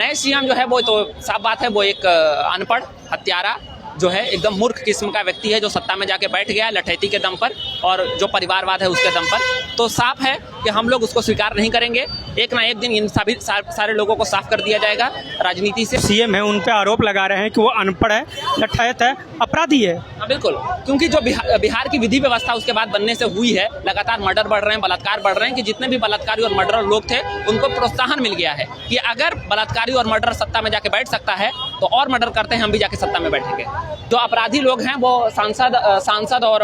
नए सीएम जो है वो तो साफ बात है, वो एक अनपढ़ हत्यारा जो है, एकदम मूर्ख किस्म का व्यक्ति है जो सत्ता में जाके बैठ गया है लठैती के दम पर और जो परिवारवाद है उसके दम पर। तो साफ है कि हम लोग उसको स्वीकार नहीं करेंगे। एक ना एक दिन इन सभी सारे लोगों को साफ कर दिया जाएगा राजनीति से। सीएम है, उन पे आरोप लगा रहे हैं कि वो अनपढ़ है, लठायत है, अपराधी है। बिल्कुल, क्योंकि जो बिहार की विधि व्यवस्था उसके बाद बनने से हुई है, लगातार मर्डर बढ़ रहे हैं, बलात्कार बढ़ रहे हैं, कि जितने भी बलात्कारी और मर्डर लोग थे उनको प्रोत्साहन मिल गया है कि अगर बलात्कारी और मर्डर सत्ता में जाके बैठ सकता है तो और मर्डर करते हैं, हम भी जाके सत्ता में बैठेंगे। जो अपराधी लोग हैं वो सांसद और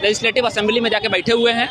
लेजिस्लेटिव असेंबली में जाके बैठे हुए हैं,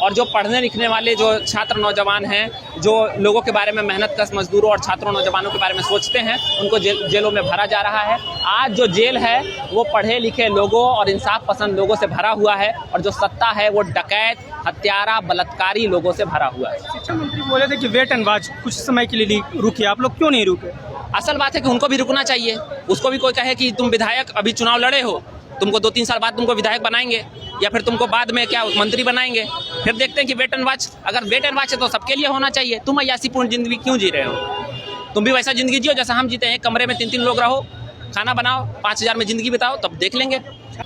और जो पढ़ने लिखने वाले जो छात्र नौजवान हैं, जो लोगों के बारे में, मेहनतकश मजदूरों और छात्रों नौजवानों के बारे में सोचते हैं, उनको जेलों में भरा जा रहा है। आज जो जेल है वो पढ़े लिखे लोगों और इंसाफ पसंद लोगों से भरा हुआ है, और जो सत्ता है वो डकैत, हत्यारा, बलात्कारी लोगों से भरा हुआ है। शिक्षा मंत्री बोले थे कि वेट एंड वॉच कुछ समय के लिए रुकिए, आप लोग क्यों नहीं रुके? असल बात है कि उनको भी रुकना चाहिए। उसको भी कोई कहे कि तुम विधायक अभी चुनाव लड़े हो, तुमको 2-3 साल बाद तुमको विधायक बनाएंगे या फिर तुमको बाद में क्या मंत्री बनाएंगे, फिर देखते हैं कि वेट एंड वॉच। अगर वेट एंड वॉच है तो सबके लिए होना चाहिए। तुम अय्यासीपूर्ण जिंदगी क्यों जी रहे हो? तुम भी वैसा जिंदगी जियो जैसा हम जीते हैं। एक कमरे में 3-3 लोग रहो, खाना बनाओ, 5,000 में जिंदगी बिताओ, तब देख लेंगे।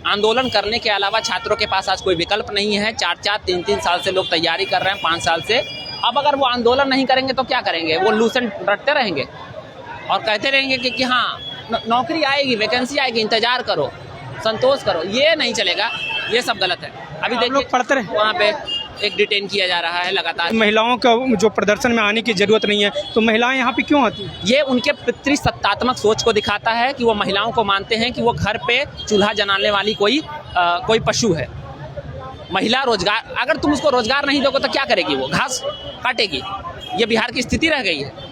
आंदोलन करने के अलावा छात्रों के पास आज कोई विकल्प नहीं है। 4-4, 3-3 साल से लोग तैयारी कर रहे हैं, 5 साल से। अब अगर वो आंदोलन नहीं करेंगे तो क्या करेंगे? वो लूसेंट रटते रहेंगे और कहते रहेंगे कि हाँ नौकरी आएगी, वैकेंसी आएगी, इंतजार करो, संतोष करो। ये नहीं चलेगा, ये सब गलत है। अभी देखिए पढ़ते रहे, वहाँ पे एक डिटेन किया जा रहा है लगातार। महिलाओं का जो प्रदर्शन में आने की जरूरत नहीं है, तो महिलाएं यहाँ पे क्यों आती? ये उनके पितृसत्तात्मक सोच को दिखाता है कि वो महिलाओं को मानते हैं कि वो घर पे चूल्हा जलाने वाली कोई पशु है। महिला रोजगार, अगर तुम उसको रोजगार नहीं दोगे तो क्या करेगी? वो घास काटेगी। ये बिहार की स्थिति रह गई है।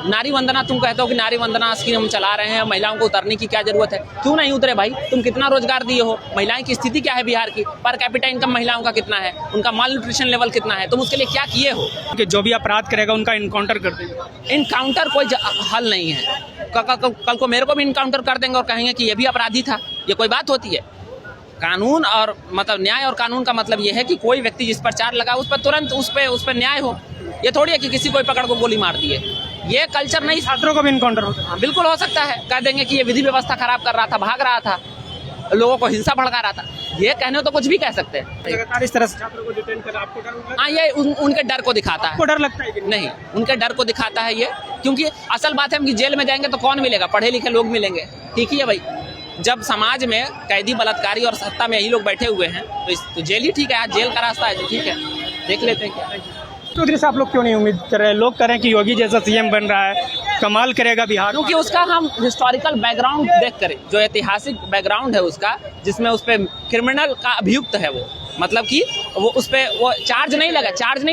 नारी वंदना, तुम कहते हो कि नारी वंदना स्कीम हम चला रहे हैं, महिलाओं को उतरने की क्या जरूरत है? क्यों नहीं उतरे भाई? तुम कितना रोजगार दिए हो? महिलाएं की स्थिति क्या है बिहार की? पर कैपिटा इनकम महिलाओं का कितना है? उनका माल न्यूट्रिशन लेवल कितना है? तुम उसके लिए क्या किए हो? कि जो भी अपराध करेगा उनका इनकाउंटर कर देंगे। इनकाउंटर कोई हल नहीं है। कल को मेरे को भी इनकाउंटर कर देंगे और कहेंगे कि ये भी अपराधी था। ये कोई बात होती है? कानून और मतलब न्याय और कानून का मतलब ये है कि कोई व्यक्ति जिस पर चार्ज लगा उस पर तुरंत उस पर न्याय हो। ये थोड़ी है कि किसी को पकड़ को गोली मार दिए। ये कल्चर नहीं। छात्रों को भी इनकाउंटर होता है? हाँ, बिल्कुल हो सकता है। कह देंगे कि ये विधि व्यवस्था खराब कर रहा था, भाग रहा था, लोगों को हिंसा भड़का रहा था। ये कहने तो कुछ भी कह सकते हैं। लगातार इस तरह से छात्रों को डिटेन कर आपको डर लगता है? हाँ, ये उनके डर को दिखाता है। आपको डर लगता है कि नहीं, उनके डर को दिखाता है ये, क्योंकि असल बात है कि जेल में जाएंगे तो कौन मिलेगा? पढ़े लिखे लोग मिलेंगे। ठीक ही है भाई, जब समाज में कैदी, बलात्कारी और सत्ता में यही लोग बैठे हुए हैं तो जेल ही ठीक है। आज जेल का रास्ता है, ठीक है, देख लेते हैं क्या। चौधरी साहब, लोग क्यों नहीं उम्मीद कर रहे हैं? लोग कह रहे हैं कि योगी जैसा सीएम बन रहा है, कमाल करेगा बिहार। क्योंकि उसका हम हिस्टोरिकल बैकग्राउंड देख करें, जो ऐतिहासिक बैकग्राउंड है उसका, जिसमें उस पर क्रिमिनल का अभियुक्त है वो, मतलब कि वो उस पर वो चार्ज नहीं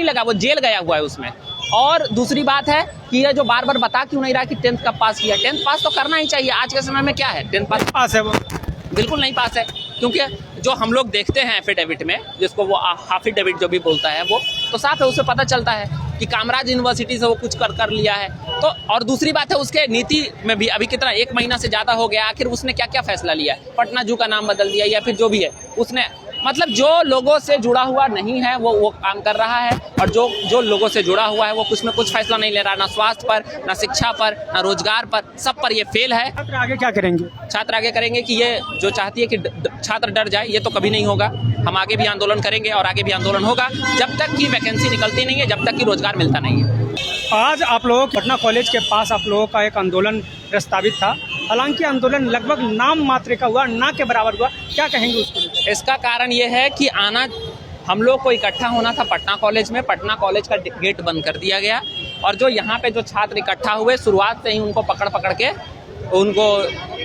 लगा, वो जेल गया हुआ है उसमें। और दूसरी बात है कि ये जो बार बार बता क्यों नहीं रहा कि 10th कब पास किया? 10th पास तो करना ही चाहिए। आज के समय में क्या है, 10th पास है वो? बिल्कुल नहीं पास है, क्योंकि जो हम लोग देखते हैं एफिडेविट में, जिसको वो हाफिडेविट जो भी बोलता है वो, तो साफ है, उससे पता चलता है कि कामराज यूनिवर्सिटी से वो कुछ कर लिया है। तो और दूसरी बात है, उसके नीति में भी अभी कितना 1 महीना से ज़्यादा हो गया, आखिर उसने क्या क्या फैसला लिया है? पटना जू का नाम बदल दिया या फिर जो भी है उसने, मतलब जो लोगों से जुड़ा हुआ नहीं है वो काम कर रहा है, और जो लोगों से जुड़ा हुआ है वो कुछ में कुछ फैसला नहीं ले रहा, ना स्वास्थ्य पर, ना शिक्षा पर, ना रोजगार पर, सब पर ये फेल है। छात्र आगे क्या करेंगे? छात्र आगे करेंगे कि ये जो चाहती है कि छात्र डर जाए, ये तो कभी नहीं होगा। हम आगे भी आंदोलन करेंगे और आगे भी आंदोलन होगा जब तक कि वैकेंसी निकलती नहीं है, जब तक कि रोजगार मिलता नहीं है। आज आप लोगों पटना कॉलेज के पास आप लोगों का एक आंदोलन प्रस्तावित था, हालांकि आंदोलन लगभग नाम मात्र का हुआ, ना के बराबर हुआ, क्या कहेंगे उसको? इसका कारण ये है कि हम लोग को इकट्ठा होना था पटना कॉलेज में, पटना कॉलेज का गेट बंद कर दिया गया, और जो यहाँ पे जो छात्र इकट्ठा हुए, शुरुआत से ही उनको पकड़ के उनको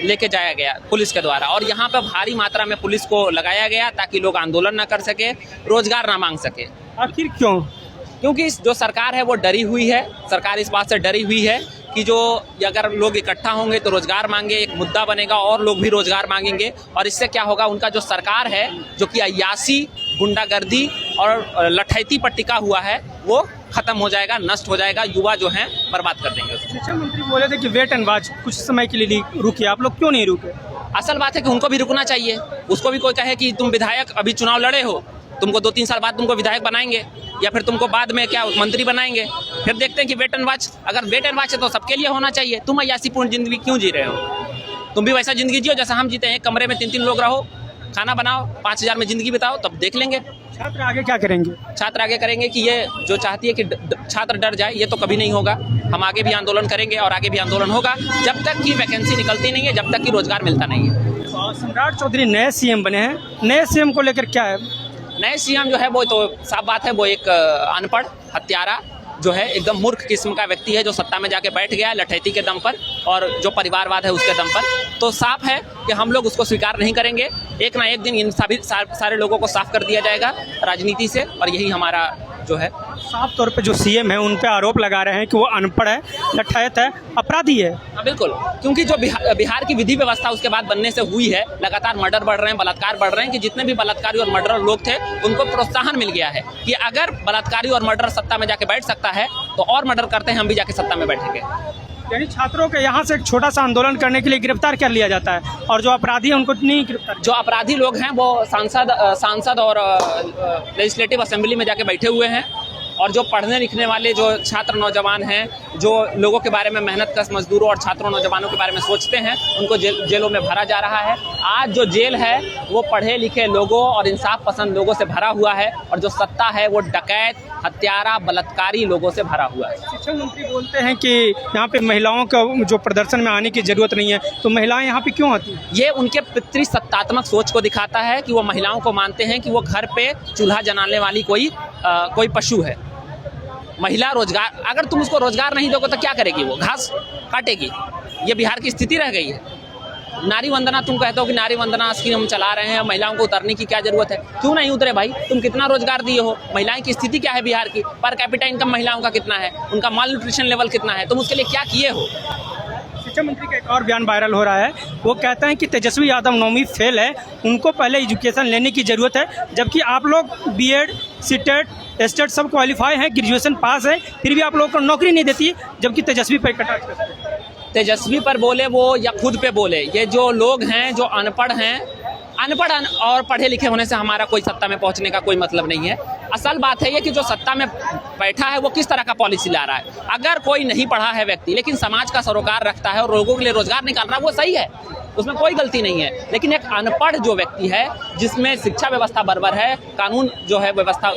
लेके जाया गया पुलिस के द्वारा, और यहाँ पे भारी मात्रा में पुलिस को लगाया गया ताकि लोग आंदोलन ना कर सके, रोजगार ना मांग सके। आखिर क्यों? क्योंकि जो सरकार है वो डरी हुई है। सरकार इस बात से डरी हुई है कि जो अगर लोग इकट्ठा होंगे तो रोजगार मांगे, एक मुद्दा बनेगा और लोग भी रोजगार मांगेंगे, और इससे क्या होगा, उनका जो सरकार है जो कि अय्यासी, गुंडागर्दी और लठैती पर टिका हुआ है वो खत्म हो जाएगा, नष्ट हो जाएगा, युवा जो हैं बर्बाद कर देंगे। शिक्षा मंत्री बोले थे कि वेट एंड वॉच कुछ समय के लिए रुकिए, आप लोग क्यों नहीं रुके? असल बात है कि उनको भी रुकना चाहिए। उसको भी कोई कहे कि तुम विधायक अभी चुनाव लड़े हो, तुमको 2-3 साल बाद तुमको विधायक बनाएंगे या फिर तुमको बाद में क्या मंत्री बनाएंगे, फिर देखते हैं कि वेट एंड वॉच, अगर वेट एंड वॉच है तो सबके लिए होना चाहिए। तुम अय्यासीपूर्ण जिंदगी क्यों जी रहे हो? तुम भी वैसा जिंदगी जियो जैसा हम जीते हैं। एक कमरे में 3-3 लोग रहो, खाना बनाओ, 5,000 में जिंदगी बिताओ, तब देख लेंगे। छात्र आगे क्या करेंगे? छात्र आगे करेंगे कि ये जो चाहती है कि छात्र डर जाए, ये तो कभी नहीं होगा। हम आगे भी आंदोलन करेंगे और आगे भी आंदोलन होगा जब तक कि वैकेंसी निकलती नहीं है, जब तक कि रोजगार मिलता नहीं है। सम्राट चौधरी नए सीएम बने हैं, नए सीएम को लेकर क्या है? नए सीएम जो है वो तो साफ बात है, वो एक अनपढ़ हत्यारा जो है, एकदम मूर्ख किस्म का व्यक्ति है जो सत्ता में जाके बैठ गया है लठैती के दम पर और जो परिवारवाद है उसके दम पर। तो साफ है कि हम लोग उसको स्वीकार नहीं करेंगे। एक ना एक दिन इन सभी सारे लोगों को साफ कर दिया जाएगा राजनीति से, और यही हमारा जो है। साफ तौर पे जो सीएम है उन पे आरोप लगा रहे हैं कि वो अनपढ़ है, लठैत है, अपराधी है। हाँ बिल्कुल, क्योंकि जो बिहार की विधि व्यवस्था उसके बाद बनने से हुई है, लगातार मर्डर बढ़ रहे हैं, बलात्कार बढ़ रहे हैं, कि जितने भी बलात्कारी और मर्डरर लोग थे उनको प्रोत्साहन मिल गया है कि अगर बलात्कारी और मर्डर सत्ता में जाके बैठ सकता है तो और मर्डर करते हैं, हम भी जाके सत्ता में बैठेंगे। यानी छात्रों के यहाँ से एक छोटा सा आंदोलन करने के लिए गिरफ्तार कर लिया जाता है और जो अपराधी है उनको नहीं गिरफ्तार। जो अपराधी लोग हैं वो सांसद और लेजिस्लेटिव असेंबली में जाके बैठे हुए हैं, और जो पढ़ने लिखने वाले जो छात्र नौजवान हैं, जो लोगों के बारे में मेहनतकश मजदूरों और छात्रों नौजवानों के बारे में सोचते हैं, उनको जेलों में भरा जा रहा है। आज जो जेल है वो पढ़े लिखे लोगों और इंसाफ पसंद लोगों से भरा हुआ है, और जो सत्ता है वो डकैत, हत्यारा, बलात्कारी लोगों से भरा हुआ है। शिक्षा मंत्री बोलते हैं कि यहाँ पे महिलाओं का जो प्रदर्शन में आने की जरूरत नहीं है, तो महिलाएं यहाँ पे क्यों आती हैं? ये उनके पितृसत्तात्मक सोच को दिखाता है कि वो महिलाओं को मानते हैं कि वो घर पे चूल्हा जलाने वाली कोई पशु है। महिला रोजगार, अगर तुम उसको रोजगार नहीं दोगे तो क्या करेगी? वो घास काटेगी। ये बिहार की स्थिति रह गई है। नारी वंदना, तुम कहते हो कि नारी वंदना स्कीम हम चला रहे हैं, महिलाओं को उतरने की क्या जरूरत है? क्यों नहीं उतरे भाई? तुम कितना रोजगार दिए हो? महिलाएं की स्थिति क्या है बिहार की? पर कैपिटा इनकम महिलाओं का कितना है? उनका माल न्यूट्रिशन लेवल कितना है? तुम उसके लिए क्या किए हो? शिक्षा मंत्री का एक और बयान वायरल हो रहा है, वो कहते हैं कि तेजस्वी यादव 9वीं फेल है, उनको पहले एजुकेशन लेने की जरूरत है, जबकि आप लोग बीएड, सीटेट, एस्टेट सब क्वालिफाई हैं, ग्रेजुएशन पास है, फिर भी आप लोगों को नौकरी नहीं देती, जबकि तेजस्वी पर कटाक्ष करते हैं। तेजस्वी पर बोले वो या खुद पे बोले, ये जो लोग हैं जो अनपढ़ हैं, अनपढ़ और पढ़े लिखे होने से हमारा कोई सत्ता में पहुंचने का कोई मतलब नहीं है। असल बात है ये कि जो सत्ता में बैठा है वो किस तरह का पॉलिसी ला रहा है। अगर कोई नहीं पढ़ा है व्यक्ति लेकिन समाज का सरोकार रखता है और लोगों के लिए रोजगार निकाल रहा है, वो सही है, उसमें कोई गलती नहीं है। लेकिन एक अनपढ़ जो व्यक्ति है, जिसमें शिक्षा व्यवस्था बर्बर है, कानून जो है व्यवस्था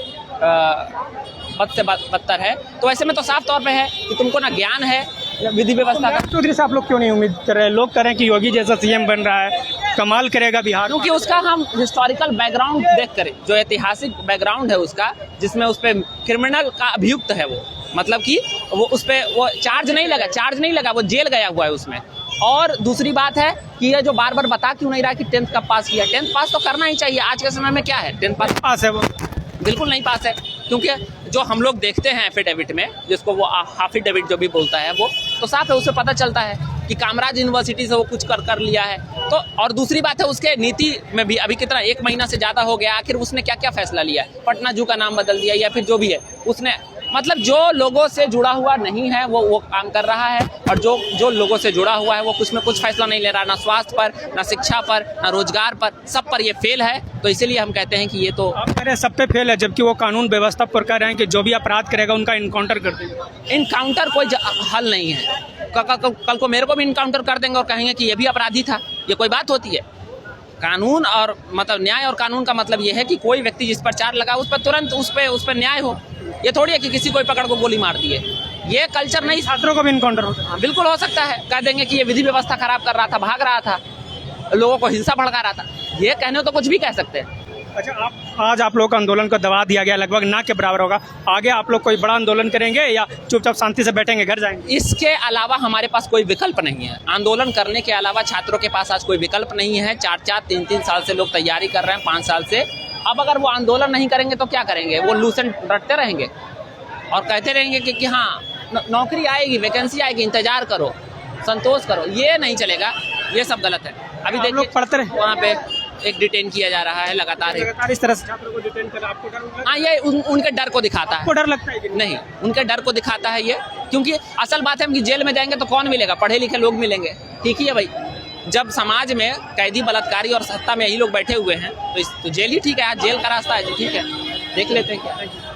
बद से बदतर है, तो ऐसे में तो साफ तौर पे है कि तुमको ना ज्ञान है विधि व्यवस्था का। चौधरी साहब लोग क्यों नहीं उम्मीद कर रहे हैं? लोग कह रहे हैं कि योगी जैसा सीएम बन रहा है, कमाल करेगा बिहार, क्योंकि उसका हम हिस्टोरिकल बैकग्राउंड देख करें, जो ऐतिहासिक बैकग्राउंड है उसका, जिसमें उस पर क्रिमिनल का अभियुक्त है वो, मतलब कि वो उस पर वो चार्ज नहीं लगा, वो जेल गया हुआ है उसमें। और दूसरी बात है कि ये जो बार बार बता क्यों नहीं रहा कि 10th कब पास किया? 10th पास तो करना ही चाहिए। आज के समय में क्या है, 10th पास है वो? बिल्कुल नहीं पास है, क्योंकि जो हम लोग देखते हैं एफिडेविट में, जिसको वो हाफिडेविट जो भी बोलता है वो, तो साफ है, उससे पता चलता है कि कामराज यूनिवर्सिटी से वो कुछ कर लिया है। तो और दूसरी बात है, उसके नीति में भी अभी कितना 1 महीना से ज़्यादा हो गया, आखिर उसने क्या क्या फैसला लिया है? पटना जू का नाम बदल दिया या फिर जो भी है उसने, मतलब जो लोगों से जुड़ा हुआ नहीं है वो काम कर रहा है, और जो लोगों से जुड़ा हुआ है वो कुछ में कुछ फैसला नहीं ले रहा, ना स्वास्थ्य पर, ना शिक्षा पर, ना रोजगार पर, सब पर ये फेल है। तो इसीलिए हम कहते हैं कि ये तो आप कह रहे हैं सब पे फेल है, जबकि वो कानून व्यवस्था पर कह रहे हैं कि जो भी अपराध करेगा उनका इनकाउंटर कर देंगे। इनकाउंटर कोई हल नहीं है। कल को मेरे को भी इनकाउंटर कर देंगे और कहेंगे कि ये भी अपराधी था, ये कोई बात होती है? कानून और मतलब न्याय और कानून का मतलब ये है कि कोई व्यक्ति जिस पर चार्ज लगा उस पर तुरंत उस पर न्याय हो। ये थोड़ी है कि किसी को पकड़ को गोली मार दी है। ये कल्चर नहीं। छात्रों को भी इनकाउंटर हो? हाँ बिल्कुल हो सकता है। कह देंगे कि ये विधि व्यवस्था खराब कर रहा था, भाग रहा था, लोगों को हिंसा भड़का रहा था, ये कहने तो कुछ भी कह सकते हैं। अच्छा, आज आप लोग का आंदोलन को दबा दिया गया, लगभग ना के बराबर होगा, आगे आप लोग कोई बड़ा आंदोलन करेंगे या चुपचाप शांति से बैठेंगे, घर जाएंगे? इसके अलावा हमारे पास कोई विकल्प नहीं है। आंदोलन करने के अलावा छात्रों के पास आज कोई विकल्प नहीं है। 4-4, 3-3 साल से लोग तैयारी कर रहे हैं, 5 साल से। अब अगर वो आंदोलन नहीं करेंगे तो क्या करेंगे? वो लूसेंट रटते रहेंगे और कहते रहेंगे कि हाँ नौकरी आएगी, वैकेंसी आएगी, इंतजार करो, संतोष करो। ये नहीं चलेगा, ये सब गलत है। अभी देखिए पढ़ते रहे, वहाँ पे एक डिटेन किया जा रहा है लगातार इस तरह से छात्रों को डिटेन कर, आपको डर लगता है? हाँ, ये उनके डर को दिखाता है। आपको डर लगता है कि नहीं? उनके डर को दिखाता है ये, क्योंकि असल बात है कि जेल में जाएंगे तो कौन मिलेगा? पढ़े लिखे लोग मिलेंगे। ठीक ही है भाई, जब समाज में कैदी, बलात्कारी और सत्ता में यही लोग बैठे हुए हैं तो जेल ही ठीक है। आज जेल का रास्ता है, ठीक है, देख लेते हैं क्या।